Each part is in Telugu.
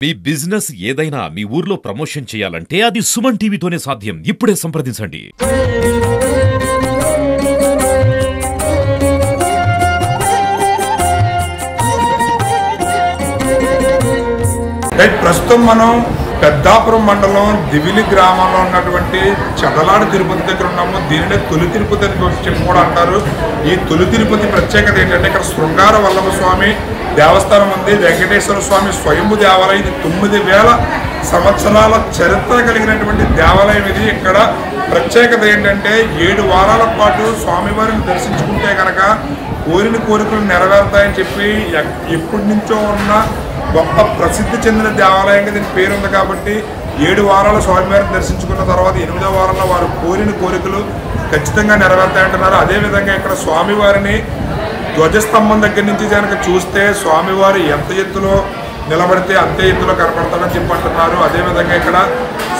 మీ బిజినెస్ ఏదైనా మీ ఊర్లో ప్రమోషన్ చేయాలంటే అది సుమన్ టీవీతోనే సాధ్యం. ఇప్పుడే సంప్రదించండి. ప్రస్తుతం మనం పెద్దాపురం మండలం దివిలి గ్రామంలో ఉన్నటువంటి చదలాడు తిరుపతి దగ్గర ఉన్నాము. దీనినే తొలి తిరుపతి అని చెప్పి కూడా అంటారు. ఈ తొలి తిరుపతి ప్రత్యేకత ఏంటంటే ఇక్కడ శృంగార వల్లభ స్వామి దేవస్థానం ఉంది. వెంకటేశ్వర స్వామి స్వయంభు దేవాలయం. ఇది 9000 సంవత్సరాల చరిత్ర కలిగినటువంటి దేవాలయం. ఇది ఇక్కడ ప్రత్యేకత ఏంటంటే 7 వారాల పాటు స్వామివారిని దర్శించుకుంటే కనుక కోరిన కోరికలు నెరవేరుతాయని చెప్పి ఎప్పటి నుంచో ఉన్న గొప్ప ప్రసిద్ధి చెందిన దేవాలయంగా దీని పేరుంది. కాబట్టి 7 వారాల స్వామివారిని దర్శించుకున్న తర్వాత 8వ వారంలో వారు కోరిన కోరికలు ఖచ్చితంగా నెరవేరుతాయంటున్నారు. అదేవిధంగా ఇక్కడ స్వామివారిని ధ్వజస్తంభం దగ్గర నుంచి కనుక చూస్తే స్వామివారు ఎంత ఎత్తులో నిలబడితే అంతే ఎత్తులో కనపడతాడని చెప్పి అంటున్నారు. అదేవిధంగా ఇక్కడ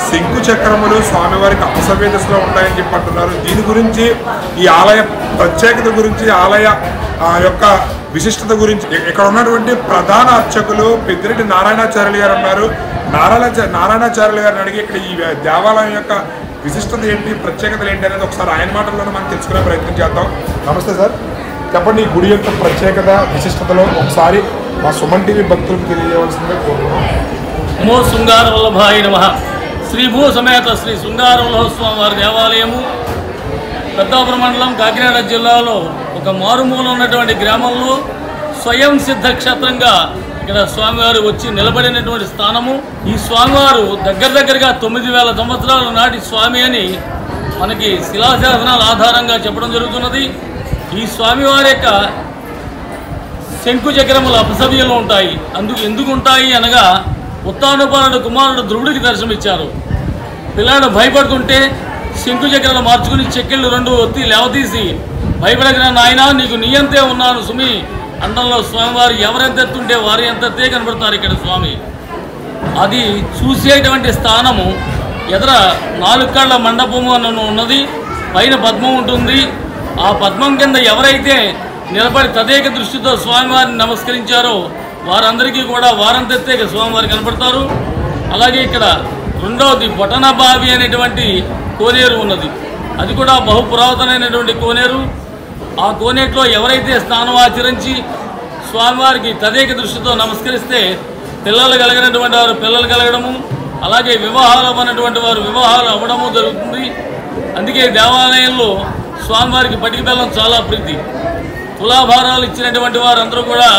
శంకు చక్రములు స్వామివారికి అపసవ్య దిశలో ఉంటాయని చెప్పి అంటున్నారు. దీని గురించి ఈ ఆలయ ప్రత్యేకత గురించి ఆలయ యొక్క విశిష్టత గురించి ఇక్కడ ఉన్నటువంటి ప్రధాన అర్చకులు పెద్దిరెడ్డి నారాయణాచార్యులు గారు ఉన్నారు. నారాయణాచార్యులు గారిని అడిగి ఇక్కడ ఈ దేవాలయం యొక్క విశిష్టత ఏంటి, ప్రత్యేకతలు ఏంటి అనేది ఒకసారి ఆయన మాటల్లోనే మనం తెలుసుకునే ప్రయత్నం చేద్దాం. నమస్తే సార్, చెప్పండి ఈ గుడి యొక్క ప్రత్యేకత విశిష్టతలో ఒకసారి మా సుమన్ టీవీ భక్తులకు తెలియజేయవలసిందిగా కోరుతున్నాం. నమో శృంగార వల్లభాయ నమః. శ్రీ భూ సమేత శ్రీ శృంగార వల్లభ స్వామి వారి దేవాలయము పెద్దాపురం మండలం కాకినాడ జిల్లాలో ఒక మారుమూల ఉన్నటువంటి గ్రామంలో స్వయం సిద్ధ క్షేత్రంగా ఇక్కడ స్వామివారు వచ్చి నిలబడినటువంటి స్థానము. ఈ స్వామివారు దగ్గరగా 9000 సంవత్సరాల నాటి స్వామి అని మనకి శిలాశాసనాల ఆధారంగా చెప్పడం జరుగుతున్నది. ఈ స్వామివారి యొక్క శంకు చక్రములు అపసవ్యంలో ఉంటాయి. ఎందుకు ఉంటాయి అనగా ఉత్తానపాలుడు కుమారుడు ధ్రువుడికి దర్శనమిచ్చారు. పిల్లాడు భయపడుతుంటే శంకు చక్రాలు మార్చుకుని చెక్కిళ్ళు 2 ఒత్తి లేవతీసి భయపడగిన నాయన నీకు నీయంతే ఉన్నాను సుమి అండంలో స్వామివారు ఎవరెంత ఎత్తుంటే వారు ఎంత కనబడతారు ఇక్కడ స్వామి. అది చూసేటువంటి స్థానము ఎదుర 4 కళ్ళ మండపము అని ఉన్నది. పైన పద్మం ఉంటుంది. ఆ పద్మం కింద ఎవరైతే నిలబడి తదేక దృష్టితో స్వామివారిని నమస్కరించారో వారందరికీ కూడా వారంతెత్తే స్వామివారు కనపడతారు. అలాగే ఇక్కడ రెండవది బొటనబావి అనేటువంటి కోనేరు ఉన్నది. అది కూడా బహు పురాతనమైనటువంటి కోనేరు. ఆ కోనేట్లో ఎవరైతే స్నానం ఆచరించి స్వామివారికి తదేక దృష్టితో నమస్కరిస్తే పిల్లలు కలిగినటువంటి వారు పిల్లలు కలగడము, అలాగే వివాహాలు అవ్వనటువంటి వారు వివాహాలు అవ్వడము జరుగుతుంది. అందుకే దేవాలయంలో స్వామివారికి పటిక బెల్లం చాలా ప్రీతి. తులాభారాలు ఇచ్చినటువంటి వారందరూ కూడా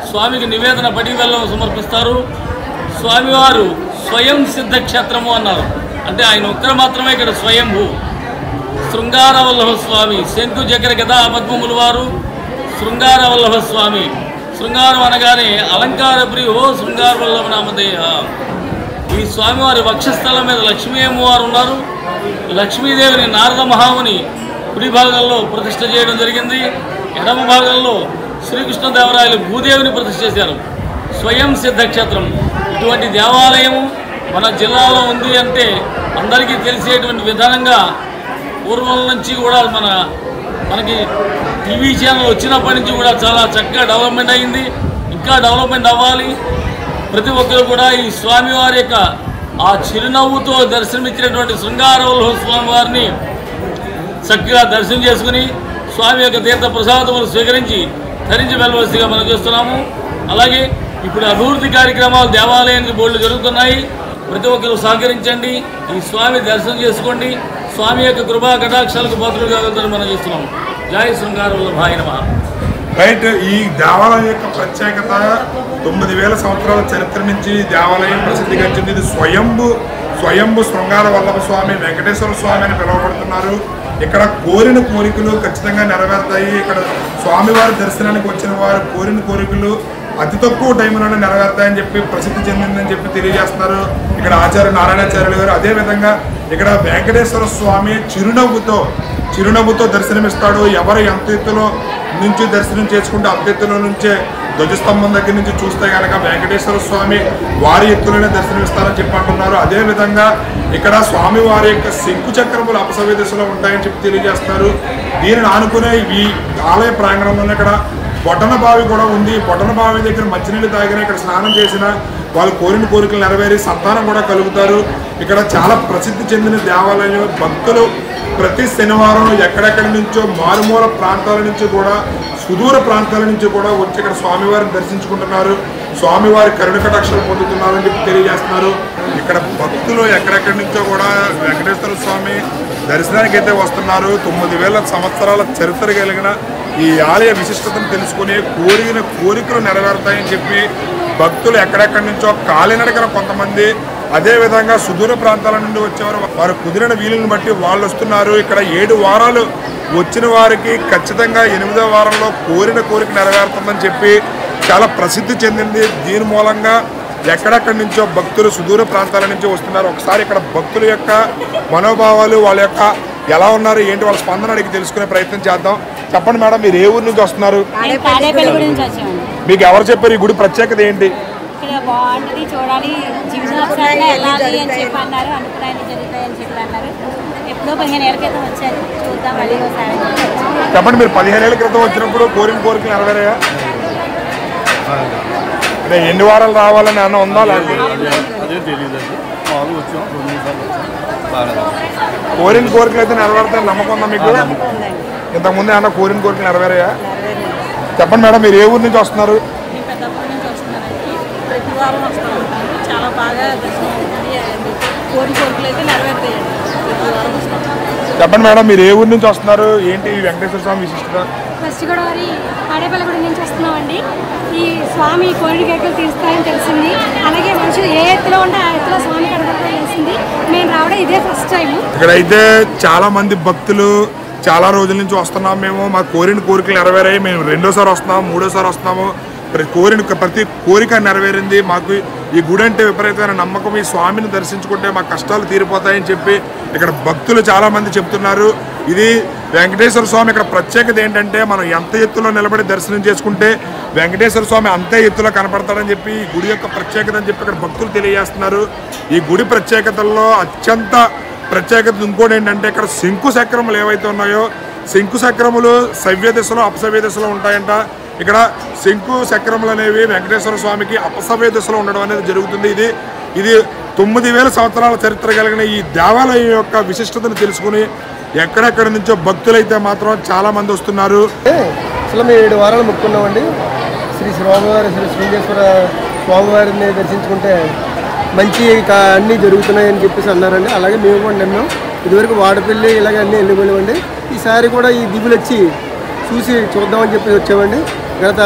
స్వామికి నివేదన పటిక బెల్లం సమర్పిస్తారు. స్వామివారు స్వయం సిద్ధ క్షేత్రము అన్నారు. అంటే ఆయన ఒక్కరు మాత్రమే ఇక్కడ స్వయంభూ. శృంగార వల్లభ స్వామి శంకు చక్ర గదా పద్మములు వారు శృంగార వల్లభ స్వామి. శృంగారం అనగానే అలంకార ప్రియో శృంగార వల్లభ నామధేయ. ఈ స్వామివారి వక్షస్థలం మీద లక్ష్మీ అమ్మవారు ఉన్నారు. లక్ష్మీదేవిని నారద మహాముని కుడి భాగంలో ప్రతిష్ఠ చేయడం జరిగింది. ఎడమ భాగంలో శ్రీకృష్ణదేవరాయలు భూదేవిని ప్రతిష్ఠ చేశారు. స్వయం సిద్ధక్షేత్రం ఇటువంటి దేవాలయం మన జిల్లాలో ఉంది అంటే అందరికీ తెలిసేటువంటి విధానంగా పూర్వం నుంచి కూడా మనకి టీవీ ఛానల్ వచ్చినప్పటి నుంచి కూడా చాలా చక్కగా డెవలప్మెంట్ అయింది. ఇంకా డెవలప్మెంట్ అవ్వాలి. ప్రతి ఒక్కరు కూడా ఈ స్వామివారి యొక్క ఆ చిరునవ్వుతో దర్శనమిచ్చినటువంటి శృంగార వల్లభ స్వామివారిని చక్కగా దర్శనం చేసుకుని స్వామి యొక్క తీర్థ ప్రసాదములు స్వీకరించి ధరించి వెళ్ళవలసిగా మనం చేస్తున్నాము. అలాగే ఇప్పుడు అభివృద్ధి కార్యక్రమాలు దేవాలయానికి బోర్డులు జరుగుతున్నాయి. ప్రతి ఒక్కరు సహకరించండి. ఈ స్వామి దర్శనం చేసుకోండి. స్వామి యొక్క కృపా కటాక్షాలకు పాత్రలు కావాలని మనం చేస్తున్నాము. జై శృంగార వల్లభాయ నమః. రైట్, ఈ దేవాలయం యొక్క ప్రత్యేకత 9000 సంవత్సరాల చరిత్ర నుంచి దేవాలయం ప్రసిద్ధి గంచింది. ఇది స్వయంభు శృంగార వల్లభ స్వామి వెంకటేశ్వర స్వామి అని పిలువబడుతున్నారు. ఇక్కడ కోరిన కోరికలు ఖచ్చితంగా నెరవేరుతాయి. ఇక్కడ స్వామివారి దర్శనానికి వచ్చిన వారు కోరిన కోరికలు అతి తక్కువ టైంలోనే నెరవేరుతాయని చెప్పి ప్రసిద్ధి చెందిందని చెప్పి తెలియజేస్తున్నారు ఇక్కడ ఆచార్య నారాయణాచార్యులు గారు. అదేవిధంగా ఇక్కడ వెంకటేశ్వర స్వామి చిరునవ్వుతో దర్శనమిస్తాడు. ఎవరు ఎంత ఎత్తులో నుంచి దర్శనం చేసుకుంటే అంత ఎత్తులో నుంచే ధ్వజస్తంభం దగ్గర నుంచి చూస్తే కనుక వెంకటేశ్వర స్వామి వారి ఎత్తులోనే దర్శనమిస్తారని చెప్పి అంటున్నారు. అదేవిధంగా ఇక్కడ స్వామి వారి యొక్క శంకు చక్రములు అపసవ్య దిశలో ఉంటాయని చెప్పి తెలియజేస్తారు. దీనిని ఆనుకునే ఈ ఆలయ ప్రాంగణంలోనే ఇక్కడ బొటన బావి కూడా ఉంది. బొటన బావి దగ్గర మంచినీళ్ళు తాగినా ఇక్కడ స్నానం చేసిన వాళ్ళు కోరిన కోరికలు నెరవేరి సంతానం కూడా కలుగుతారు. ఇక్కడ చాలా ప్రసిద్ధి చెందిన దేవాలయం. భక్తులు ప్రతి శనివారం ఎక్కడెక్కడి నుంచో మారుమూల ప్రాంతాల నుంచి కూడా సుదూర ప్రాంతాల నుంచి కూడా వచ్చి ఇక్కడ స్వామివారిని దర్శించుకుంటున్నారు. స్వామివారి కరుణ కటాక్షలు పొందుతున్నారని చెప్పి తెలియజేస్తున్నారు. ఇక్కడ భక్తులు ఎక్కడెక్కడి నుంచో కూడా వెంకటేశ్వర స్వామి దర్శనానికి అయితే వస్తున్నారు. 9000 సంవత్సరాల చరిత్ర కలిగిన ఈ ఆలయ విశిష్టతను తెలుసుకుని కోరిన కోరికలు నెరవేరుతాయని చెప్పి భక్తులు ఎక్కడెక్కడి నుంచో కాలినడకన కొంతమంది, అదేవిధంగా సుదూర ప్రాంతాల నుండి వచ్చేవారు వారు కుదిరిన వీలుని బట్టి వాళ్ళు వస్తున్నారు. ఇక్కడ 7 వారాలు వచ్చిన వారికి ఖచ్చితంగా 8వ వారంలో కోరిన కోరిక నెరవేరుతుందని చెప్పి చాలా ప్రసిద్ధి చెందింది. దీని మూలంగా ఎక్కడెక్కడి నుంచో భక్తులు సుదూర ప్రాంతాల నుంచి వస్తున్నారు. ఒకసారి ఇక్కడ భక్తుల యొక్క మనోభావాలు, వాళ్ళ యొక్క ఎలా ఉన్నారు, ఏంటి వాళ్ళ స్పందన అడిగి తెలుసుకునే ప్రయత్నం చేద్దాం. చెప్పండి మేడం, మీరు ఏ ఊరు నుంచి వస్తున్నారు? మీకు ఎవరు చెప్పారు ఈ గుడి ప్రత్యేకత ఏంటి? ఇక్కడ బాగుంటుంది, చూడాలి, జీవితంలో వెళ్ళాలి అని చెప్పి అన్నారు. అనుకున్నాయని జరుగుతాయని చెప్పి అన్నారు. ఎప్పుడో 15 ఏళ్ళ క్రితం వచ్చారు, చూద్దాం మళ్ళీ ఒకసారి. చెప్పండి, మీరు 15 ఏళ్ళ క్రితం వచ్చినప్పుడు కోరిన కోరికలు నెరవేరాయా? అంటే ఎన్ని వారాలు రావాలని అన్న ఉందా? కోరిన కోరికలు అయితే నెరవేరుతాయని నమ్మకం ఉందా మీకు? ఇంతకుముందే అన్న కోరిన కోరికలు నెరవేరాయా? చెప్పండి మేడం, మీరు ఏ ఊరు నుంచి వస్తున్నారు? ప్రతి వారం వస్తూ ఉంటారు, చాలా బాగా దర్శనం కోరిన కోరికలు అయితే నెరవేరుతాయండి. ప్రతి వారం వస్తాం. చెప్పండి మేడం, మీరు ఏ ఊరు నుంచి వస్తున్నారు, ఏంటి వెంకటేశ్వర స్వామి విశిష్టత? వెస్ట్ గోదావరి తాడేపల్లిగూడెం నుంచి వస్తున్నామండి. ఈ స్వామి కోరిన కోరికలు తీరుస్తాయని తెలిసింది. అలాగే మనుషులు ఏ ఎత్తులో ఉంటే ఆ ఎత్తులో స్వామి కనబడతాయని తెలిసింది. మేము రావడం ఇదే ఫస్ట్ టైం. ఇక్కడైతే చాలా మంది భక్తులు చాలా రోజుల నుంచి వస్తున్నాం. మేము మా కోరిన కోరికలు నెరవేరాయి. మేము 2వ సారి వస్తున్నాము, 3వసారి వస్తున్నాము. ప్రతి కోరిక నెరవేరింది. మాకు ఈ గుడి అంటే విపరీతమైన నమ్మకం. ఈ స్వామిని దర్శించుకుంటే మా కష్టాలు తీరిపోతాయని చెప్పి ఇక్కడ భక్తులు చాలామంది చెప్తున్నారు. ఇది వెంకటేశ్వర స్వామి ఇక్కడ ప్రత్యేకత ఏంటంటే, మనం ఎంత ఎత్తులో నిలబడి దర్శనం చేసుకుంటే వెంకటేశ్వర స్వామి అంతే ఎత్తులో కనపడతాడని చెప్పి ఈ గుడి యొక్క ప్రత్యేకత అని చెప్పి ఇక్కడ భక్తులు తెలియజేస్తున్నారు. ఈ గుడి ప్రత్యేకతల్లో అత్యంత ప్రత్యేకత ఇంకోటి ఏంటంటే, ఇక్కడ శంకు చక్రములు ఏవైతే ఉన్నాయో, శంకు చక్రములు సవ్య దిశలో అపసవ్య దిశలో ఉంటాయంట. ఇక్కడ శంకు చక్రములు అనేవి వెంకటేశ్వర స్వామికి అపసవ్య దిశలో ఉండడం అనేది జరుగుతుంది. ఇది 9000 సంవత్సరాల చరిత్ర కలిగిన ఈ దేవాలయం యొక్క విశిష్టతను తెలుసుకుని ఎక్కడెక్కడి నుంచో భక్తులైతే మాత్రం చాలా మంది వస్తున్నారు. అసలు మేము 7 వారాలు మొక్కున్నామండి. శ్రీ శృంగేశ్వర స్వామివారిని దర్శించుకుంటే మంచి అన్నీ జరుగుతున్నాయని చెప్పేసి అన్నారండి. అలాగే మేము కూడా నిన్నాం. ఇదివరకు వాడపల్లి ఇలాగ అన్నీ వెళ్ళిపోయామండి. ఈసారి కూడా ఈ దిగులు వచ్చి చూసి చూద్దామని చెప్పి వచ్చామండి. గత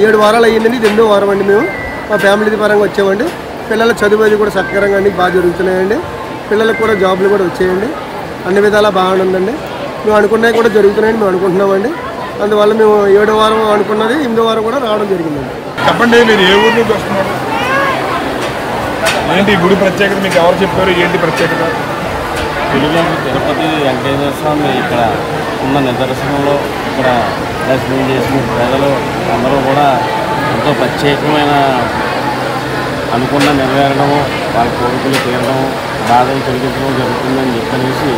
7 వారాలు అయ్యిందండి, 2వ వారం అండి. మేము మా ఫ్యామిలీ పరంగా వచ్చామండి. పిల్లల చదువు అది కూడా సక్రమంగా అన్నీ బాగా జరుగుతున్నాయండి. పిల్లలకు కూడా జాబులు కూడా వచ్చాయండి. అన్ని విధాలా బాగానే ఉందండి. మేము అనుకున్నవి కూడా జరుగుతున్నాయని మేము అనుకుంటున్నామండి. అందువల్ల మేము 7వ వారం అనుకున్నది 8వ వారం కూడా రావడం జరిగిందండి. చెప్పండి, మీరు ఏ ఊరు నుంచి వస్తున్నారు, ఏంటి గుడి ప్రత్యేకత, మీకు ఎవరు చెప్పారు, ఏంటి ప్రత్యేకత? తిరుపతి వెంకటేశ్వర స్వామి ఇక్కడ ఉన్న నిదర్శనంలో ఇక్కడ దర్శనం చేసిన ప్రజలు అందరూ కూడా ఎంతో ప్రత్యేకమైన అనుకున్న నెరవేరడము, వాళ్ళ కోరికలు తీరడం, బాధలు తొలగించడం జరుగుతుందని చెప్పనేసి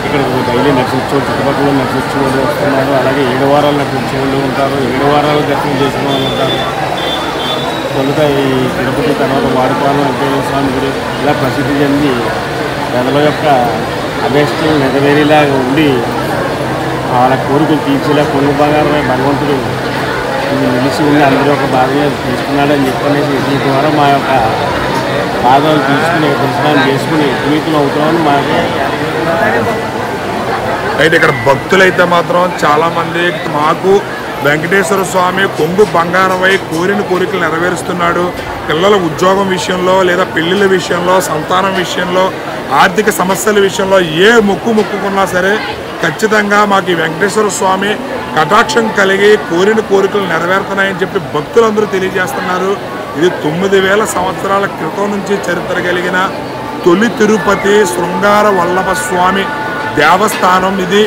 ఇక్కడ డైలీ నడిచించు చుట్టుపక్కల నడిచించే వాళ్ళు వస్తున్నారు. అలాగే 7 వారాలు నడిచించే వాళ్ళు ఉంటారు, 7 వారాలు దర్శనం చేసిన వాళ్ళు ఉంటారు. తొలుత ఈ తిరుపతి తర్వాత వాడిపాలెం వెంకటేశ్వర స్వామి గుడి ఇలా ప్రసిద్ధి చెంది ప్రజల యొక్క అభీష్టాలు నెరవేరేలాగా ఉండి వాళ్ళ కోరికలు తీర్చేలా కొంగు బంగారమే భగవంతుడు నిలిచి ఉండి అందరూ ఒక బాధగా తీసుకున్నాడని చెప్పనేసి ఈ ద్వారా మా యొక్క బాధలు తీసుకుని దర్శనాలు చేసుకుని పునీతులు అవుతామని మాకు. అయితే ఇక్కడ భక్తులైతే మాత్రం చాలామంది మాకు వెంకటేశ్వర స్వామి కొంగు బంగారమై కోరిన కోరికలు నెరవేరుస్తున్నాడు. పిల్లల ఉద్యోగం విషయంలో, లేదా పెళ్లిళ్ళ విషయంలో, సంతానం విషయంలో, ఆర్థిక సమస్యల విషయంలో ఏ మొక్కుకున్నా సరే ఖచ్చితంగా మాకు ఈ వెంకటేశ్వర స్వామి కటాక్షం కలిగి కోరిన కోరికలు నెరవేరుతున్నాయని చెప్పి భక్తులందరూ తెలియజేస్తున్నారు. ఇది 9000 సంవత్సరాల క్రితం నుంచి చరిత్ర కలిగిన తొలి తిరుపతి శృంగార వల్లభ స్వామి దేవస్థానం. ఇది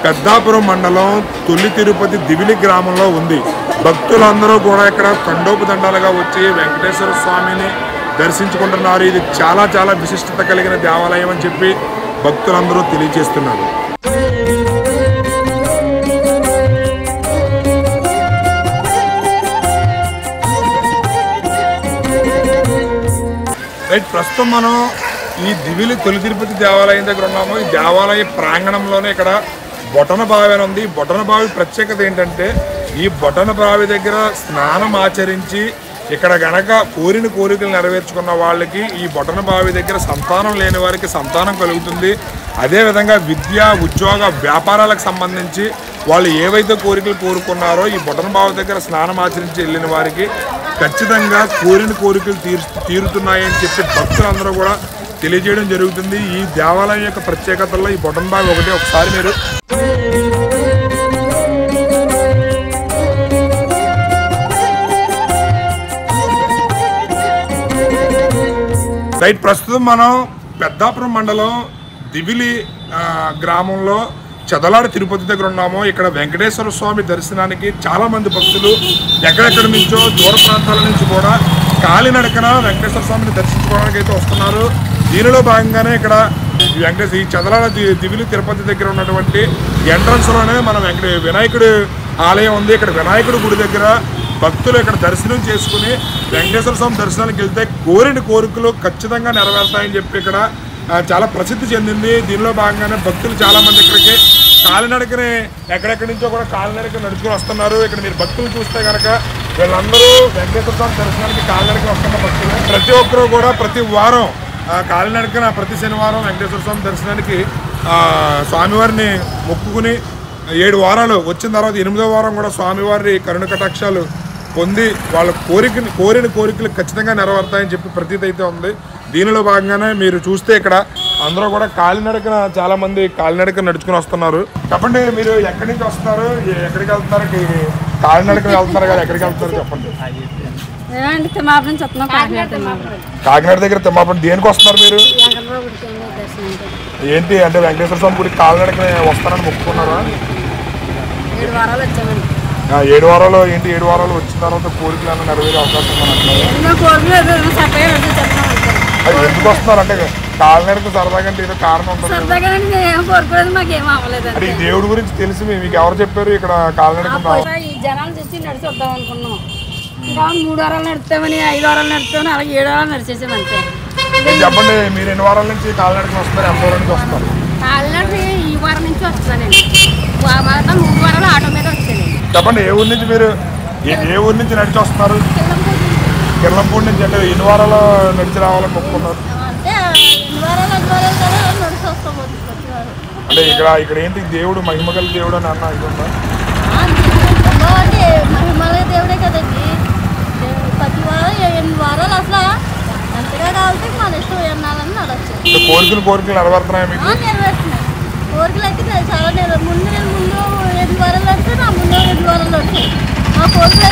పెద్దాపురం మండలం తొలి తిరుపతి దివిలి గ్రామంలో ఉంది. భక్తులందరూ కూడా ఇక్కడ తండోపదండాలుగా వచ్చి వెంకటేశ్వర స్వామిని దర్శించుకుంటున్నారు. ఇది చాలా చాలా విశిష్టత కలిగిన దేవాలయం అని చెప్పి భక్తులందరూ తెలియజేస్తున్నారు. రైట్, ప్రస్తుతం మనం ఈ దివిలి తొలి తిరుపతి దేవాలయం దగ్గర ఉన్నాము. ఈ దేవాలయ ప్రాంగణంలోనే ఇక్కడ బొటన బావి అని ఉంది. బొటన బావి ప్రత్యేకత ఏంటంటే ఈ బొటన బావి దగ్గర స్నానం ఆచరించి ఇక్కడ గనక కోరిన కోరికలు నెరవేర్చుకున్న వాళ్ళకి ఈ బొటన బావి దగ్గర సంతానం లేని వారికి సంతానం కలుగుతుంది. అదేవిధంగా విద్య, ఉద్యోగ, వ్యాపారాలకు సంబంధించి వాళ్ళు ఏవైతే కోరికలు కోరుకున్నారో ఈ బొటన బావి దగ్గర స్నానం ఆచరించి వెళ్ళిన వారికి ఖచ్చితంగా కోరిన కోరికలు తీరుతున్నాయని చెప్పి భక్తులందరూ కూడా తెలియజేయడం జరుగుతుంది. ఈ దేవాలయం యొక్క ప్రత్యేకతల్లో ఈ బొటన బావి ఒకటి. ఒకసారి మీరు రైట్, ప్రస్తుతం మనం పెద్దాపురం మండలం దివిలి గ్రామంలో చదలాడ తిరుపతి దగ్గర ఉన్నాము. ఇక్కడ వెంకటేశ్వర స్వామి దర్శనానికి చాలామంది భక్తులు ఎక్కడెక్కడి నుంచో దూర ప్రాంతాల నుంచి కూడా కాలినడకన వెంకటేశ్వర స్వామిని దర్శించుకోవడానికి అయితే వస్తున్నారు. దీనిలో భాగంగానే ఇక్కడ ఈ చదలాడ దివిలి తిరుపతి దగ్గర ఉన్నటువంటి ఎంట్రన్స్లోనే మన వినాయకుడి ఆలయం ఉంది. ఇక్కడ వినాయకుడి గుడి దగ్గర భక్తులు ఇక్కడ దర్శనం చేసుకుని వెంకటేశ్వర స్వామి దర్శనానికి వెళ్తే కోరిన కోరికలు ఖచ్చితంగా నెరవేరుతాయని చెప్పి ఇక్కడ చాలా ప్రసిద్ధి చెందింది. దీనిలో భాగంగానే భక్తులు చాలామంది ఇక్కడికి కాలినడకని ఎక్కడెక్కడి నుంచో కూడా కాలినడక నడుచుకుని వస్తున్నారు. ఇక్కడ మీరు భక్తులు చూస్తే కనుక వీళ్ళందరూ వెంకటేశ్వర స్వామి దర్శనానికి కాలినడక వస్తున్న భక్తులు. ప్రతి ఒక్కరూ కూడా ప్రతి వారం కాలినడకన ప్రతి శనివారం వెంకటేశ్వర స్వామి దర్శనానికి స్వామివారిని మొక్కుకుని 7 వారాలు వచ్చిన తర్వాత 8వ వారం కూడా స్వామివారి కరుణ కటాక్షాలు పొంది వాళ్ళ కోరిన కోరికలు ఖచ్చితంగా నెరవేరుతాయని చెప్పి ప్రతీతి అయితే ఉంది. దీనిలో భాగంగానే మీరు చూస్తే ఇక్కడ అందరూ కూడా కాలినడకన చాలామంది కాలినడకన నడుచుకుని వస్తున్నారు. చెప్పండి, మీరు ఎక్కడి నుంచి వస్తున్నారు, ఎక్కడికి వెళ్తున్నారు? కాలినడకన వెళ్తున్నారు కదా, ఎక్కడికి వెళ్తున్నారు చెప్పండి. కాకినాడ దగ్గర తిమ్మాపురం. దేనికి వస్తున్నారు మీరు? ఏంటి అంటే వెంకటేశ్వర స్వామి గుడికి కాలినడకన వస్తారని మొక్కుకున్నారా? 7 వారాలు ఏంటి? 7 వారాలు వచ్చిన తర్వాత కోరికలు ఏమైనా నెరవేరే అవకాశం అది ఎందుకు వస్తున్నారు అంటే కాలినడక సరదాగా అంటే ఏదో కారణం ఉంటుంది. అంటే ఈ దేవుడి గురించి తెలిసి మీకు ఎవరు చెప్పారు ఇక్కడ కాలినడక? జనాలు చూసి నడిచి వద్దాం అనుకున్నాం. 3 వారాలు నడుస్తామని, 5 వారాలు నడుస్తామని, అలాగే 7 వారాలు నడిచేసాం అంతే. చెప్పండి, మీరు ఎన్ని వారాల నుంచి కాలినడకన వస్తున్నారు? ఎంత దూరం నుంచి వస్తారు? కాలినడక ఈ వారం నుంచి వస్తానండి. 3 వారాలు ఆటో మీద వచ్చానండి. చెప్పండి, ఏ ఊరు నుంచి మీరు ఏ ఊరు నుంచి నడిచి వస్తున్నారు? కిర్లంపూడి నుంచి. అంటే ఎన్ని వారాలు నడిచి రావాలని మొక్కుకున్నారు? అంటే ఇక్కడ ఏంటి దేవుడు మహిమగల దేవుడు అని అన్న ఇది ఉందా? మహిమగల దేవుడే కదండి. ప్రతి వారం 8 వారాలు అసలు ఎంతగా కావాలంటే మన ఇష్టం వినాలని నడవచ్చు. కోరికలు నెరవేరుతున్నాయి మీకు? నెరవేరుతున్నాయి. కోరికలు అయితే చాలా ముందు 8 వారాలు నడితే నా ముందు 2 వారాలు వచ్చాయి. మా కోరికలు